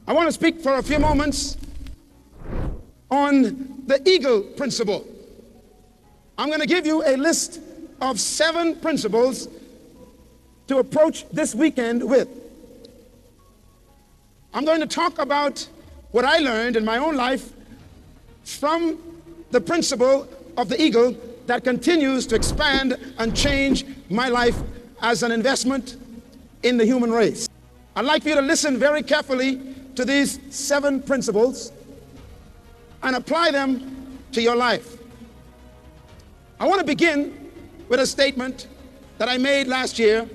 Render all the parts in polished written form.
I want to speak for a few moments on the eagle principle. I'm going to give you a list of 7 principles to approach this weekend with. I'm going to talk about what I learned in my own life from the principle of the eagle that continues to expand and change my life as an investment in the human race. I'd like for you to listen very carefully to these 7 principles and apply them to your life. I want to begin with a statement that I made last year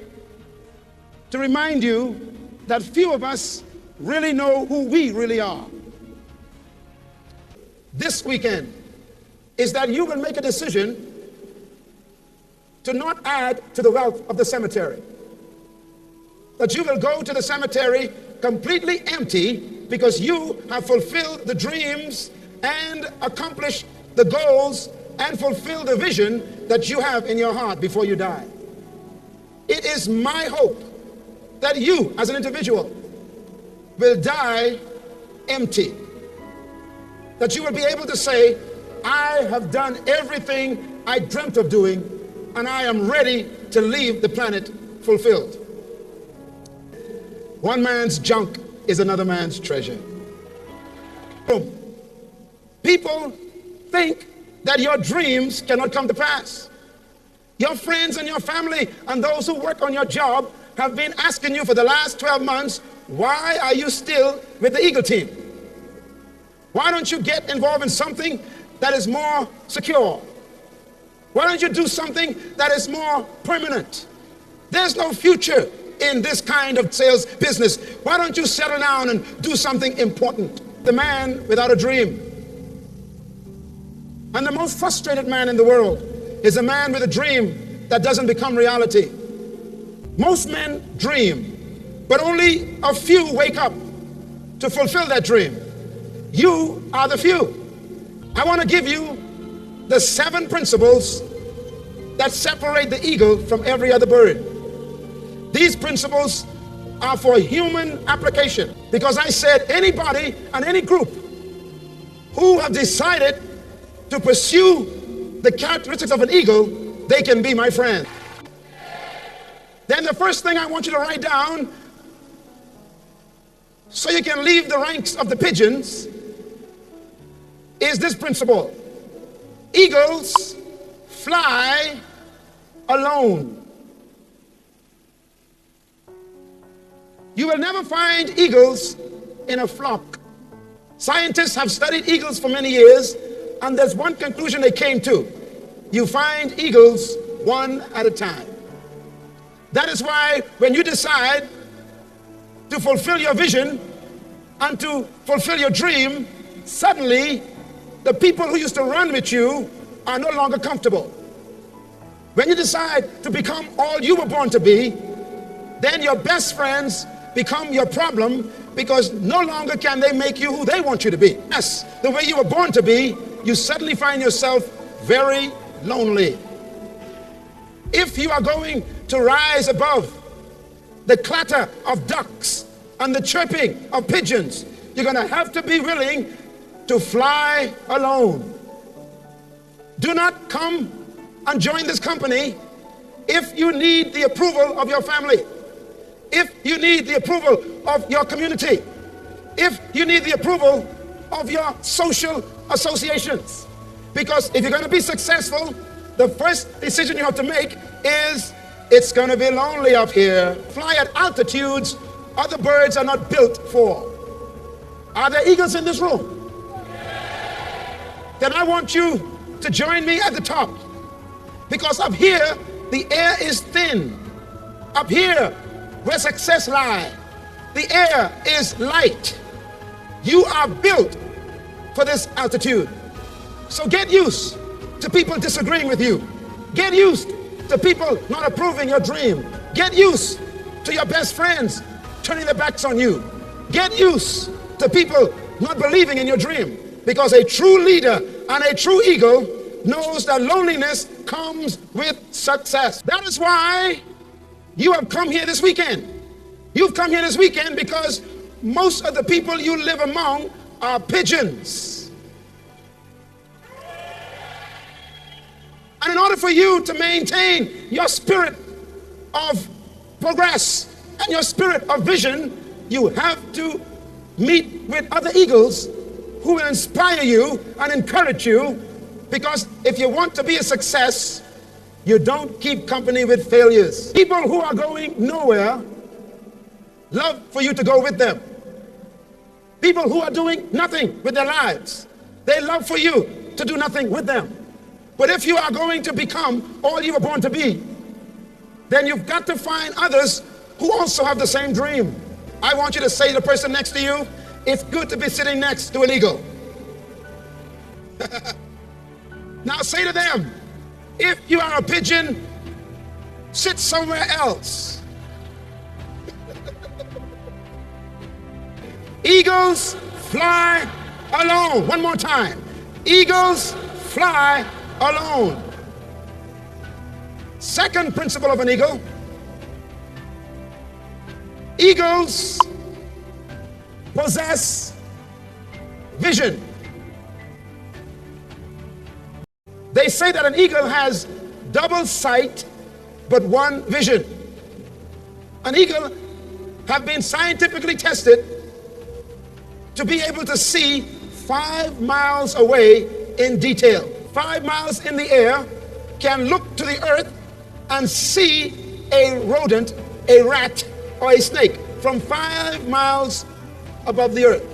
to remind you that few of us really know who we really are. This weekend is that you will make a decision to not add to the wealth of the cemetery. That you will go to the cemetery completely empty because you have fulfilled the dreams and accomplished the goals and fulfilled the vision that you have in your heart before you die. It is my hope that you as an individual will die empty. That you will be able to say, I have done everything I dreamt of doing, and I am ready to leave the planet fulfilled. One man's junk is another man's treasure. People think that your dreams cannot come to pass. Your friends and your family and those who work on your job have been asking you for the last 12 months, why are you still with the Eagle team? Why don't you get involved in something that is more secure? Why don't you do something that is more permanent? There's no future in this kind of sales business. Why don't you settle down and do something important? The man without a dream. And the most frustrated man in the world is a man with a dream that doesn't become reality. Most men dream, but only a few wake up to fulfill that dream. You are the few. I want to give you the 7 principles that separate the eagle from every other bird. These principles are for human application because I said anybody and any group who have decided to pursue the characteristics of an eagle, they can be my friend. Then the first thing I want you to write down so you can leave the ranks of the pigeons is this principle. Eagles fly alone. You will never find eagles in a flock. Scientists have studied eagles for many years, and there's one conclusion they came to. You find eagles one at a time. That is why when you decide to fulfill your vision and to fulfill your dream, suddenly the people who used to run with you are no longer comfortable. When you decide to become all you were born to be, then your best friends become your problem because no longer can they make you who they want you to be. Yes, the way you were born to be, you suddenly find yourself very lonely. If you are going to rise above the clatter of ducks and the chirping of pigeons, you're going to have to be willing to fly alone. Do not come and join this company if you need the approval of your family, if you need the approval of your community, if you need the approval of your social associations. Because if you're going to be successful, the first decision you have to make is it's going to be lonely up here. Fly at altitudes other birds are not built for. Are there eagles in this room? Then I want you to join me at the top. Because up here, the air is thin. Up here, where success lies, the air is light. You are built for this altitude. So get used to people disagreeing with you. Get used to people not approving your dream. Get used to your best friends turning their backs on you. Get used to people not believing in your dream. Because a true leader and a true eagle knows that loneliness comes with success. That is why you have come here this weekend. You've come here this weekend because most of the people you live among are pigeons. And in order for you to maintain your spirit of progress and your spirit of vision, you have to meet with other eagles who will inspire you and encourage you, because if you want to be a success, you don't keep company with failures. People who are going nowhere love for you to go with them. People who are doing nothing with their lives, they love for you to do nothing with them. But if you are going to become all you were born to be, then you've got to find others who also have the same dream. I want you to say to the person next to you, it's good to be sitting next to an eagle. Now say to them, if you are a pigeon, sit somewhere else. Eagles fly alone. One more time. Eagles fly alone. Second principle of an eagle. Eagles possess vision. They say that an eagle has double sight but one vision. An eagle have been scientifically tested to be able to see 5 miles away in detail. 5 miles in the air, can look to the earth and see a rodent, a rat, or a snake from 5 miles above the earth.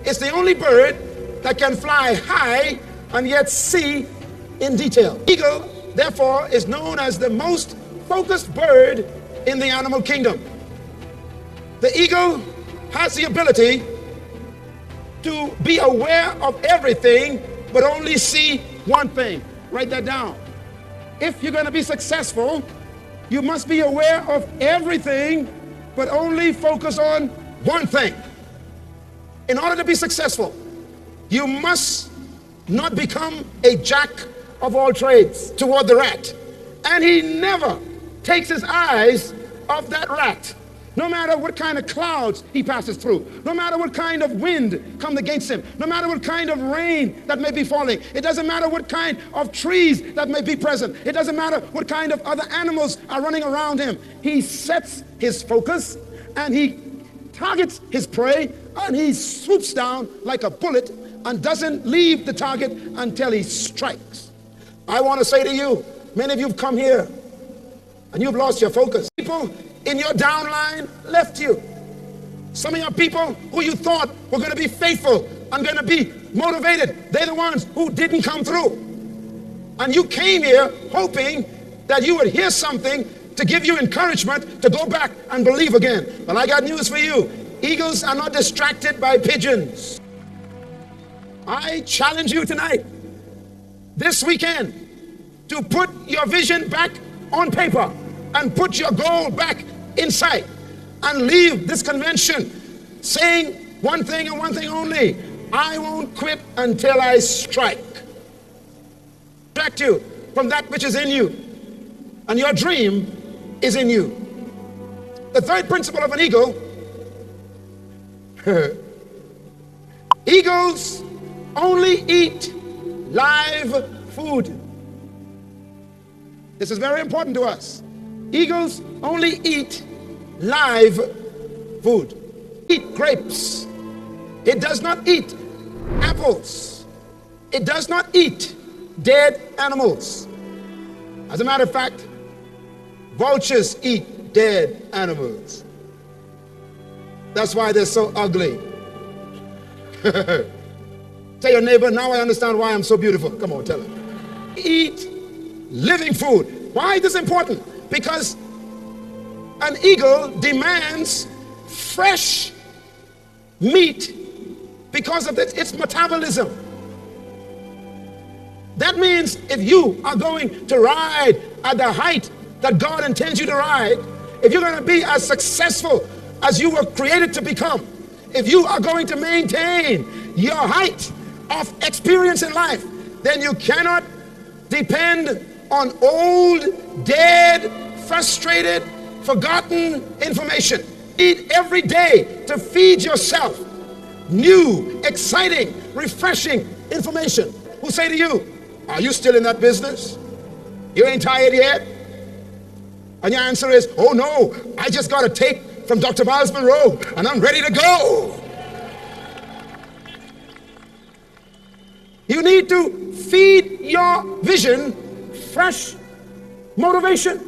It's the only bird that can fly high and yet see in detail. Eagle, therefore, is known as the most focused bird in the animal kingdom. The eagle has the ability to be aware of everything but only see one thing. Write that down. If you're going to be successful, you must be aware of everything but only focus on one thing. In order to be successful, you must not become a jack of all trades toward the rat. And he never takes his eyes off that rat. No matter what kind of clouds he passes through, no matter what kind of wind comes against him, no matter what kind of rain that may be falling, it doesn't matter what kind of trees that may be present, it doesn't matter what kind of other animals are running around him. He sets his focus and he targets his prey and he swoops down like a bullet and doesn't leave the target until he strikes. I want to say to you, many of you have come here and you've lost your focus. People in your downline left you. Some of your people who you thought were going to be faithful and going to be motivated, they're the ones who didn't come through. And you came here hoping that you would hear something to give you encouragement to go back and believe again. But I got news for you. Eagles are not distracted by pigeons. I challenge you tonight, this weekend, to put your vision back on paper and put your goal back in sight and leave this convention saying one thing and one thing only: I won't quit until I strike. Distract you from that which is in you, and your dream is in you. The third principle of an eagle: eagles only eat live food. This is very important to us. Eagles only eat live food. Eat grapes. It does not eat apples. It does not eat dead animals. As a matter of fact, vultures eat dead animals. That's why they're so ugly. Tell your neighbor, now I understand why I'm so beautiful. Come on, tell him. Eat living food. Why is this important? Because an eagle demands fresh meat because of its metabolism. That means if you are going to ride at the height that God intends you to ride, if you're going to be as successful as you were created to become, if you are going to maintain your height of experience in life, then you cannot depend on old, dead, frustrated, forgotten information. Eat every day to feed yourself new, exciting, refreshing information. Who say to you, are you still in that business? You ain't tired yet? And your answer is, oh no, I just got a tape from Dr. Myles Munroe and I'm ready to go. You need to feed your vision fresh motivation.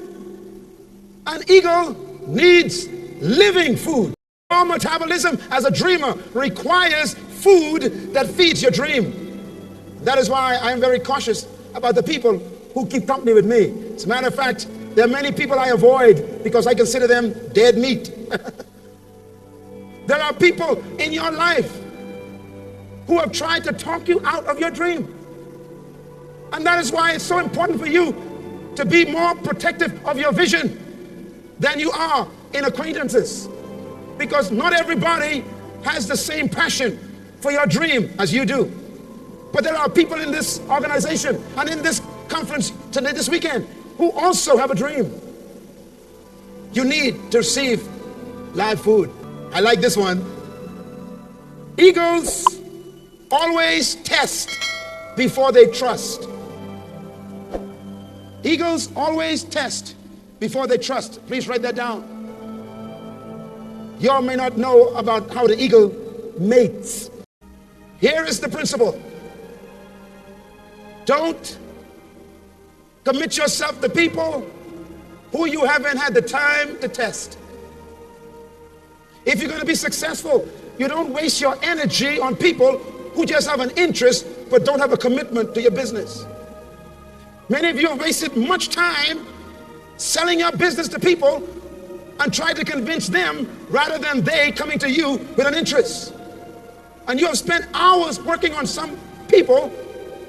An eagle needs living food. Our metabolism as a dreamer requires food that feeds your dream. That is why I am very cautious about the people who keep company with me. As a matter of fact, there are many people I avoid because I consider them dead meat. There are people in your life who have tried to talk you out of your dream. And that is why it's so important for you to be more protective of your vision than you are in acquaintances. Because not everybody has the same passion for your dream as you do. But there are people in this organization and in this conference today, this weekend, who also have a dream. You need to receive live food. I like this one. Eagles always test before they trust. Eagles always test before they trust. Please write that down. You all may not know about how the eagle mates. Here is the principle. Don't commit yourself to people who you haven't had the time to test. If you're going to be successful, you don't waste your energy on people who just have an interest but don't have a commitment to your business. Many of you have wasted much time selling your business to people and trying to convince them rather than they coming to you with an interest. And you have spent hours working on some people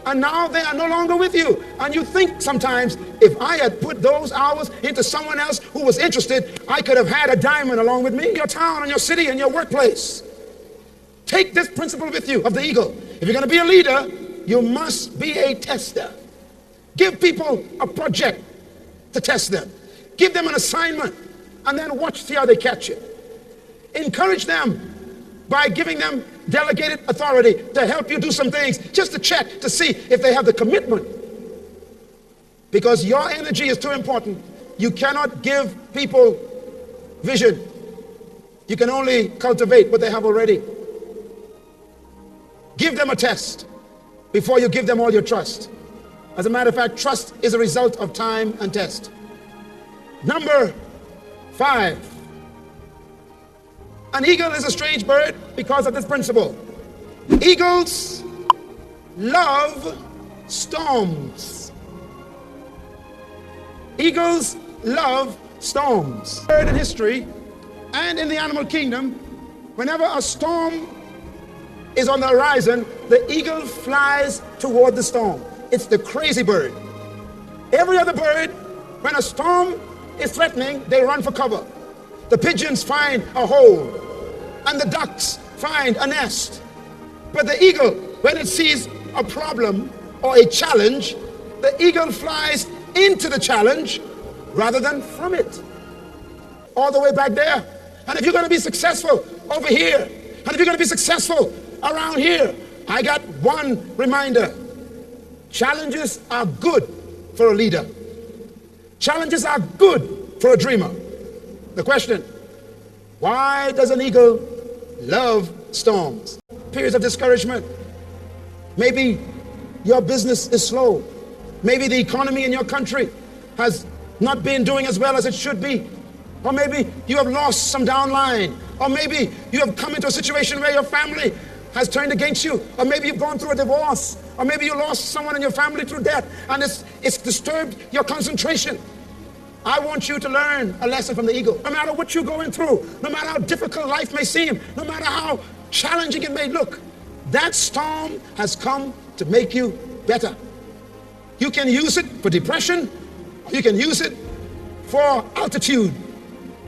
and now they are no longer with you. And you think sometimes, if I had put those hours into someone else who was interested, I could have had a diamond along with me. Your town and your city and your workplace. Take this principle with you of the eagle. If you're going to be a leader, you must be a tester. Give people a project to test them. Give them an assignment and then watch, see how they catch it. Encourage them by giving them delegated authority to help you do some things, just to check to see if they have the commitment. Because your energy is too important. You cannot give people vision. You can only cultivate what they have already. Give them a test before you give them all your trust. As a matter of fact, trust is a result of time and test. Number 5. An eagle is a strange bird because of this principle. Eagles love storms. Eagles love storms. In history and in the animal kingdom, whenever a storm is on the horizon, the eagle flies toward the storm. It's the crazy bird. Every other bird, when a storm is threatening, they run for cover. The pigeons find a hole, and the ducks find a nest. But the eagle, when it sees a problem or a challenge, the eagle flies into the challenge rather than from it. All the way back there. And if you're going to be successful over here, and if you're going to be successful around here, I got one reminder. Challenges are good for a leader. Challenges are good for a dreamer. The question, why does an eagle love storms? Periods of discouragement. Maybe your business is slow. Maybe the economy in your country has not been doing as well as it should be. Or maybe you have lost some downline. Or maybe you have come into a situation where your family has turned against you. Or maybe you've gone through a divorce. Or maybe you lost someone in your family through death and it's disturbed your concentration. I want you to learn a lesson from the eagle. No matter what you're going through, no matter how difficult life may seem, no matter how challenging it may look, that storm has come to make you better. You can use it for depression. You can use it for altitude.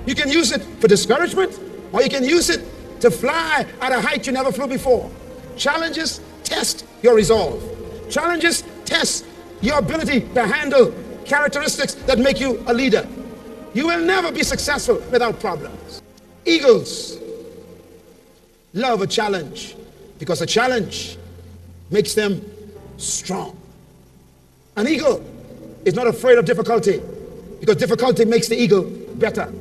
You can use it for discouragement, or you can use it to fly at a height you never flew before. Challenges test your resolve. Challenges test your ability to handle characteristics that make you a leader. You will never be successful without problems. Eagles love a challenge because a challenge makes them strong. An eagle is not afraid of difficulty because difficulty makes the eagle better.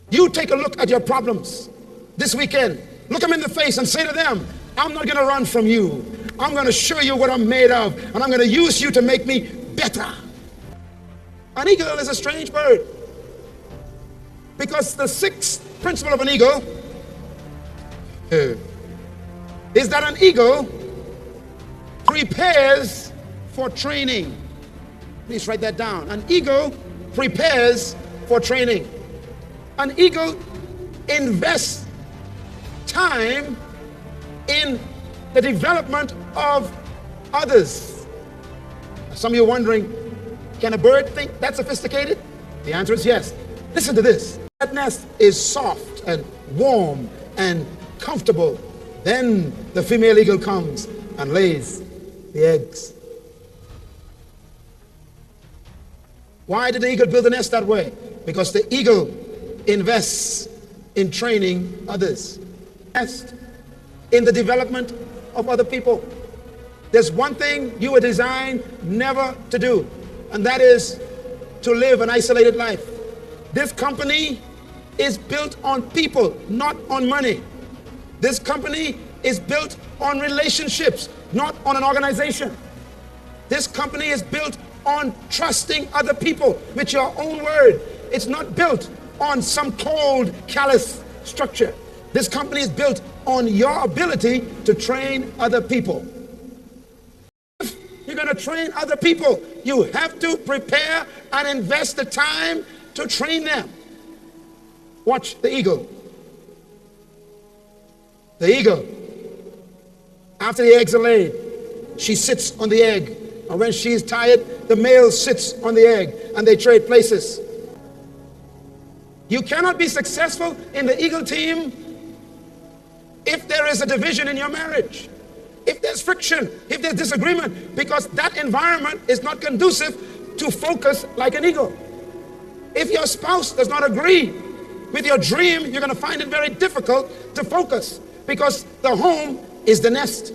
You take a look at your problems this weekend. Look them in the face and say to them, I'm not going to run from you. I'm going to show you what I'm made of, and I'm going to use you to make me better. An eagle is a strange bird because the sixth principle of an eagle is that an eagle prepares for training. Please write that down. An eagle prepares for training. An eagle invests time in the development of others. Some of you are wondering, can a bird think that's sophisticated? The answer is yes. Listen to this. That nest is soft and warm and comfortable. Then the female eagle comes and lays the eggs. Why did the eagle build the nest that way? Because the eagle invests in training others. Invest in the development of other people. There's one thing you were designed never to do, and that is to live an isolated life. This company is built on people, not on money. This company is built on relationships, not on an organization. This company is built on trusting other people with your own word. It's not built on some cold, callous structure. This company is built on your ability to train other people. If you're going to train other people, you have to prepare and invest the time to train them. Watch the eagle. The eagle, after the eggs are laid, she sits on the egg. And when she's tired, the male sits on the egg and they trade places. You cannot be successful in the eagle team if there is a division in your marriage, if there's friction, if there's disagreement, because that environment is not conducive to focus like an eagle. If your spouse does not agree with your dream, you're going to find it very difficult to focus because the home is the nest.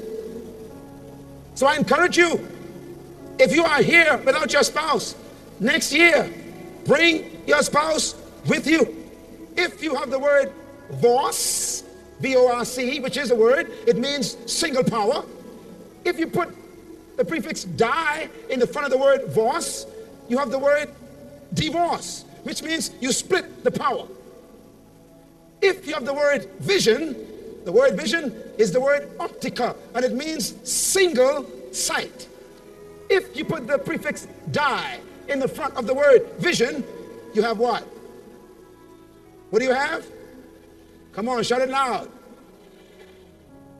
So I encourage you, if you are here without your spouse, next year, bring your spouse with you. If you have the word VORC, V-O-R-C, which is a word, it means single power. If you put the prefix die in the front of the word VORC, you have the word divorce, which means you split the power. If you have the word vision is the word optica, and it means single sight. If you put the prefix die in the front of the word vision, you have what? What do you have? Come on, shout it loud.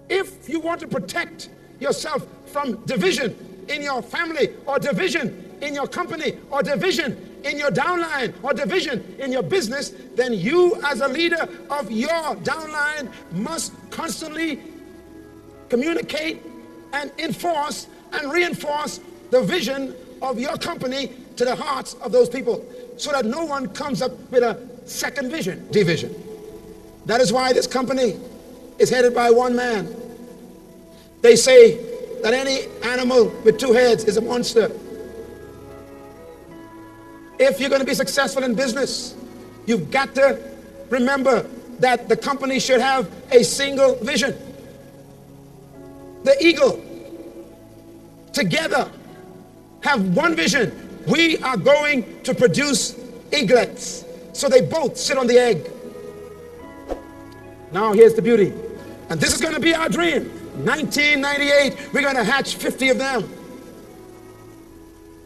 If you want to protect yourself from division in your family, or division in your company, or division in your downline, or division in your business, then you as a leader of your downline must constantly communicate and enforce and reinforce the vision of your company to the hearts of those people, so that no one comes up with a second vision, division. That is why this company is headed by one man. They say that any animal with two heads is a monster. If you're going to be successful in business, you've got to remember that the company should have a single vision. The eagle together have one vision. We are going to produce eaglets. So they both sit on the egg. Now here's the beauty. And this is going to be our dream. 1998, we're going to hatch 50 of them.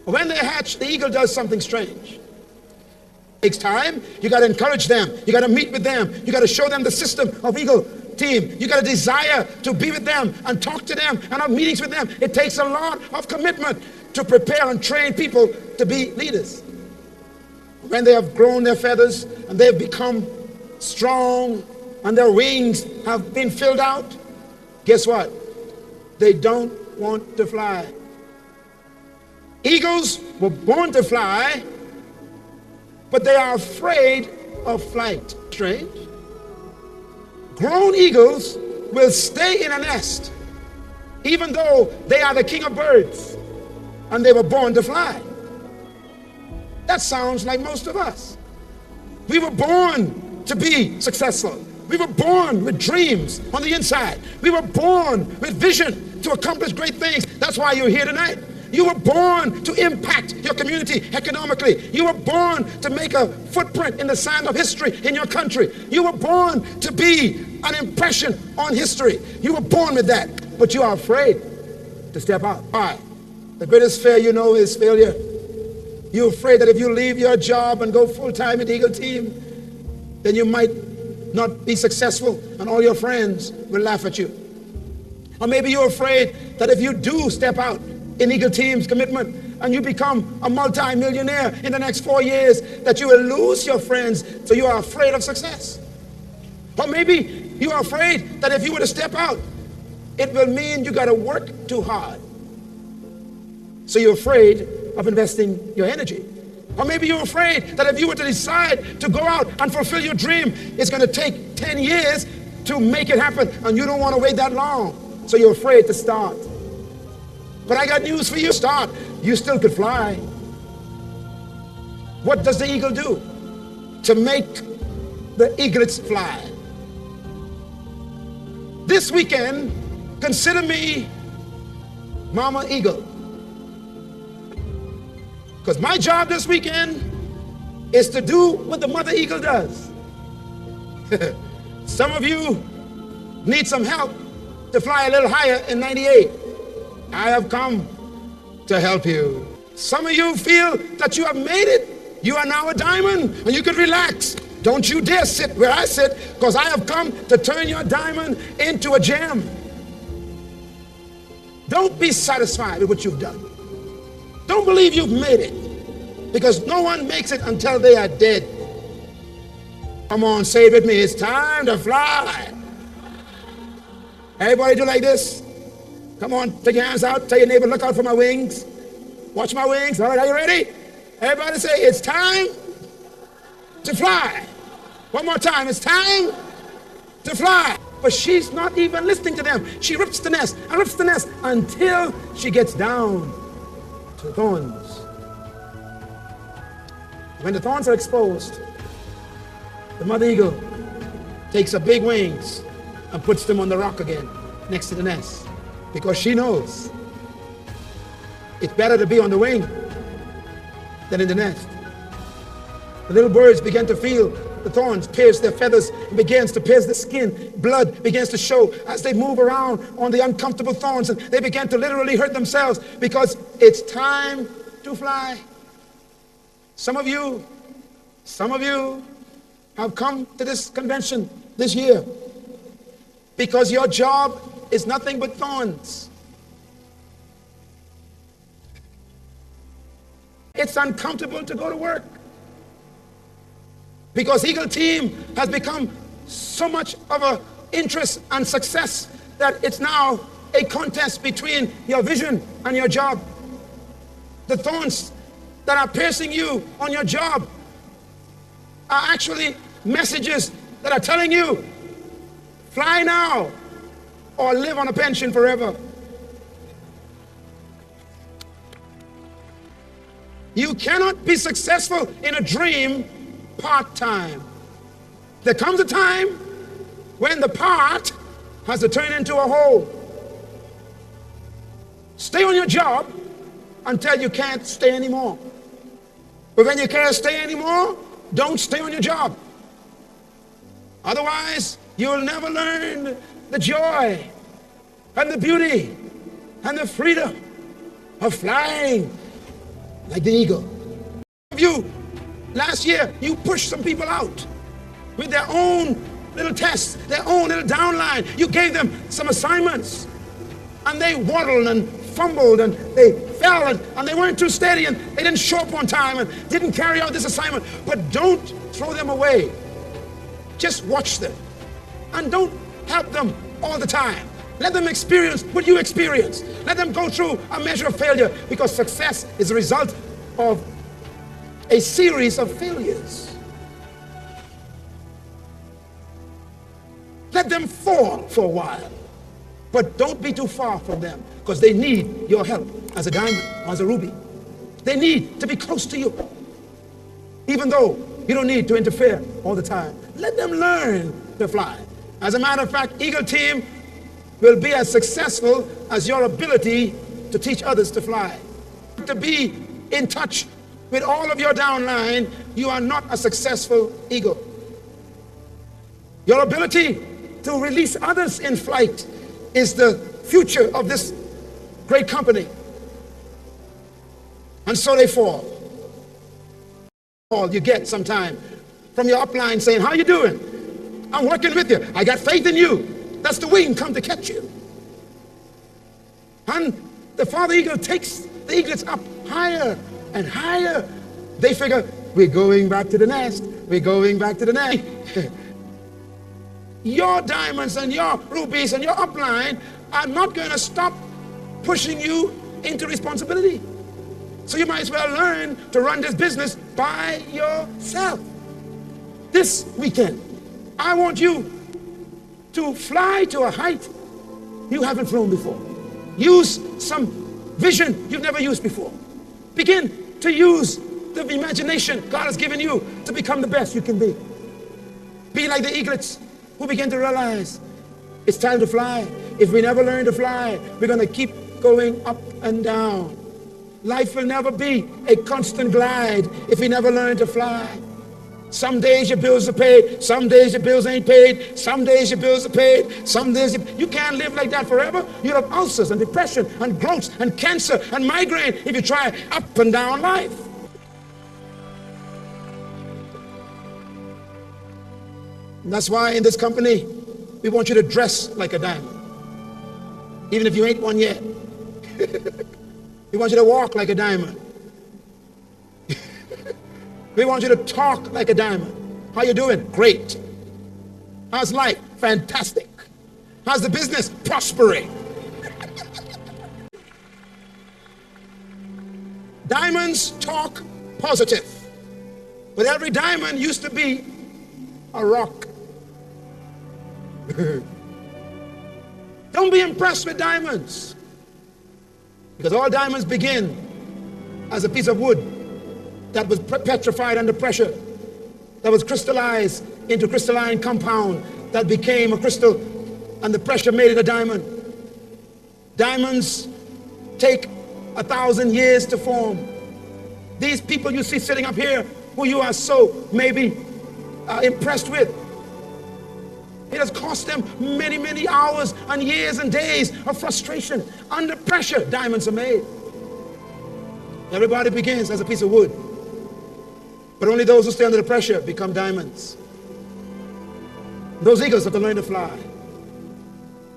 When they hatch, the eagle does something strange. It takes time. You got to encourage them. You got to meet with them. You got to show them the system of eagle team. You got a desire to be with them and talk to them and have meetings with them. It takes a lot of commitment to prepare and train people to be leaders. When they have grown their feathers and they've become strong and their wings have been filled out, guess what? They don't want to fly. Eagles were born to fly, but they are afraid of flight. strange. Grown eagles will stay in a nest even though they are the king of birds and they were born to fly. That sounds like most of us. We were born to be successful. We were born with dreams on the inside. We were born with vision to accomplish great things. That's why you're here tonight. You were born to impact your community economically. You were born to make a footprint in the sand of history in your country. You were born to be an impression on history. You were born with that, but you are afraid to step out. Why? The greatest fear you know is failure. You're afraid that if you leave your job and go full-time in the Eagle team, then you might not be successful and all your friends will laugh at you. Or maybe you're afraid that if you do step out in Eagle team's commitment and you become a multi-millionaire in the next 4 years, that you will lose your friends, so you are afraid of success. Or maybe you are afraid that if you were to step out, it will mean you got to work too hard. So you're afraid of investing your energy. Or maybe you're afraid that if you were to decide to go out and fulfill your dream, it's going to take 10 years to make it happen, and you don't want to wait that long. So you're afraid to start. But I got news for you. Start. You still could fly. What does the eagle do to make the eaglets fly? This weekend, consider me Mama Eagle. Because my job this weekend is to do what the mother eagle does. Some of you need some help to fly a little higher in 98. I have come to help you. Some of you feel that you have made it. You are now a diamond and you can relax. Don't you dare sit where I sit, because I have come to turn your diamond into a gem. Don't be satisfied with what you've done. Don't believe you've made it, because no one makes it until they are dead. Come on, say it with me. It's time to fly. Everybody do like this. Come on, take your hands out. Tell your neighbor, look out for my wings. Watch my wings. All right, are you ready? Everybody say, it's time to fly. One more time. It's time to fly. But she's not even listening to them. She rips the nest and rips the nest until she gets down to the thorns. When the thorns are exposed, the mother eagle takes her big wings and puts them on the rock again next to the nest, because she knows it's better to be on the wing than in the nest. The little birds begin to feel the thorns pierce their feathers and begins to pierce the skin. Blood begins to show as they move around on the uncomfortable thorns, and they begin to literally hurt themselves because it's time to fly. Some of you have come to this convention this year because your job is nothing but thorns. It's uncomfortable to go to work because Eagle Team has become so much of an interest and success that it's now a contest between your vision and your job. The thorns that are piercing you on your job are actually messages that are telling you, fly now or live on a pension forever. You cannot be successful in a dream part-time. There comes a time when the part has to turn into a whole. Stay on your job until you can't stay anymore. But when you can't stay anymore, don't stay on your job. Otherwise, you'll never learn the joy and the beauty and the freedom of flying like the eagle. Last year, you pushed some people out with their own little tests, their own little downline. You gave them some assignments, and they waddled and fumbled, and they fell, and they weren't too steady, and they didn't show up on time, and didn't carry out this assignment. But don't throw them away. Just watch them, and don't help them all the time. Let them experience what you experienced. Let them go through a measure of failure, because success is a result of a series of failures. Let them fall for a while. But don't be too far from them, because they need your help as a diamond or as a ruby. They need to be close to you, even though you don't need to interfere all the time. Let them learn to fly. As a matter of fact, Eagle Team will be as successful as your ability to teach others to fly. To be in touch with all of your downline, you are not a successful eagle. Your ability to release others in flight is the future of this great company. And so they fall. All you get sometime from your upline saying, how you doing? I'm working with you. I got faith in you. That's the wing come to catch you. And the father eagle takes the eaglets up higher and higher. They figure, we're going back to the nest. We're going back to the nest. Your diamonds and your rubies and your upline are not going to stop pushing you into responsibility. So you might as well learn to run this business by yourself. This weekend, I want you to fly to a height you haven't flown before. Use some vision you've never used before. Begin to use the imagination God has given you to become the best you can be. Be like the eaglets who begin to realize it's time to fly. If we never learn to fly, we're going to keep going up and down. Life will never be a constant glide if we never learn to fly. Some days your bills are paid, some days your bills ain't paid, some days your bills are paid, some days you can't live like that forever. You'll have ulcers and depression and growths and cancer and migraine if you try up and down life. And that's why in this company, we want you to dress like a diamond. Even if you ain't one yet. We want you to walk like a diamond. We want you to talk like a diamond. How you doing? Great. How's life? Fantastic. How's the business? Prospering. Diamonds talk positive. But every diamond used to be a rock. Don't be impressed with diamonds, because all diamonds begin as a piece of wood that was petrified under pressure, that was crystallized into crystalline compound that became a crystal, and the pressure made it a diamond. Diamonds take 1,000 years to form. These people you see sitting up here, who you are so maybe impressed with, it has cost them many, many hours and years and days of frustration. Under pressure, diamonds are made. Everybody begins as a piece of wood, but only those who stay under the pressure become diamonds. Those eagles have to learn to fly.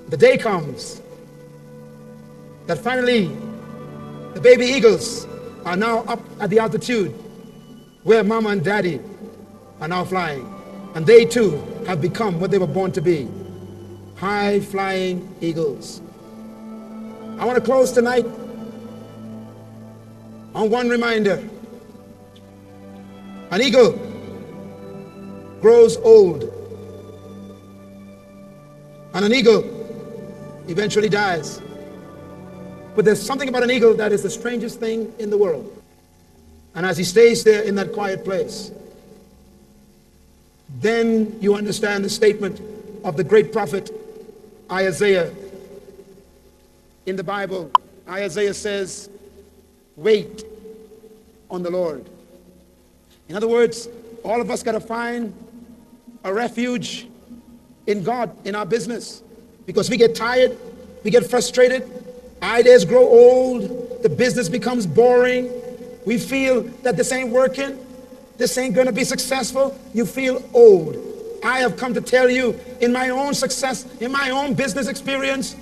The day comes that finally the baby eagles are now up at the altitude where mama and daddy are now flying. And they too have become what they were born to be, high-flying eagles. I want to close tonight on one reminder. An eagle grows old, and an eagle eventually dies. But there's something about an eagle that is the strangest thing in the world. And as he stays there in that quiet place, then you understand the statement of the great prophet Isaiah. In the Bible, Isaiah says, wait on the Lord. In other words, all of us got to find a refuge in God, in our business, because we get tired, we get frustrated, ideas grow old, the business becomes boring, we feel that this ain't working, this ain't going to be successful. You feel old. I have come to tell you in my own success, in my own business experience,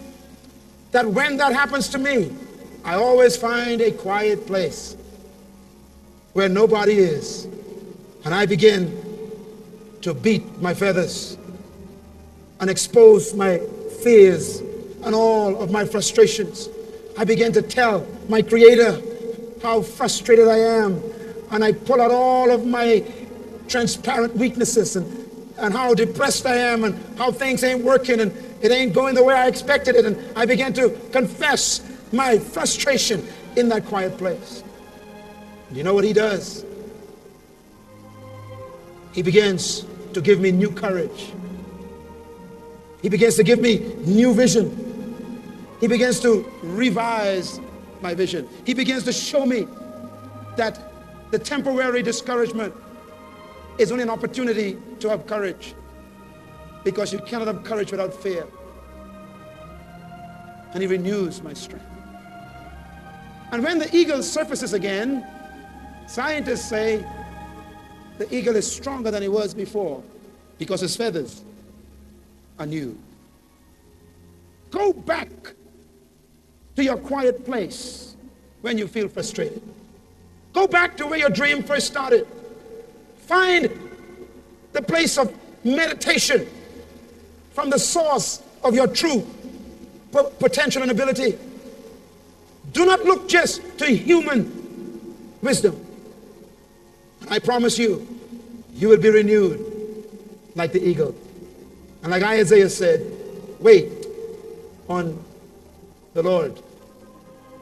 that when that happens to me, I always find a quiet place where nobody is. And I begin to beat my feathers and expose my fears and all of my frustrations. I begin to tell my Creator how frustrated I am. And I pull out all of my transparent weaknesses and and how depressed I am and how things ain't working and it ain't going the way I expected it. And I began to confess my frustration in that quiet place. You know what he does? He begins to give me new courage. He begins to give me new vision. He begins to revise my vision. He begins to show me that the temporary discouragement is only an opportunity to have courage, because you cannot have courage without fear. And he renews my strength. And when the eagle surfaces again, scientists say the eagle is stronger than he was before because his feathers are new. Go back to your quiet place when you feel frustrated. Go back to where your dream first started. Find the place of meditation from the source of your true potential and ability. Do not look just to human wisdom. I promise you, you will be renewed like the eagle. And like Isaiah said, wait on the Lord,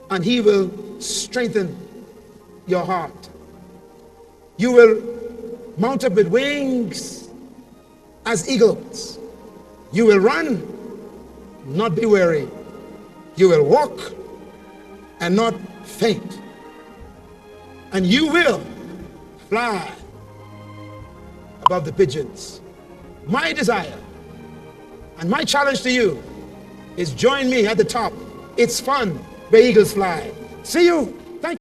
and he will strengthen your heart. You will mount up with wings as eagles. You will run, not be weary. You will walk and not faint. And you will fly above the pigeons. My desire and my challenge to you is join me at the top. It's fun where eagles fly. See you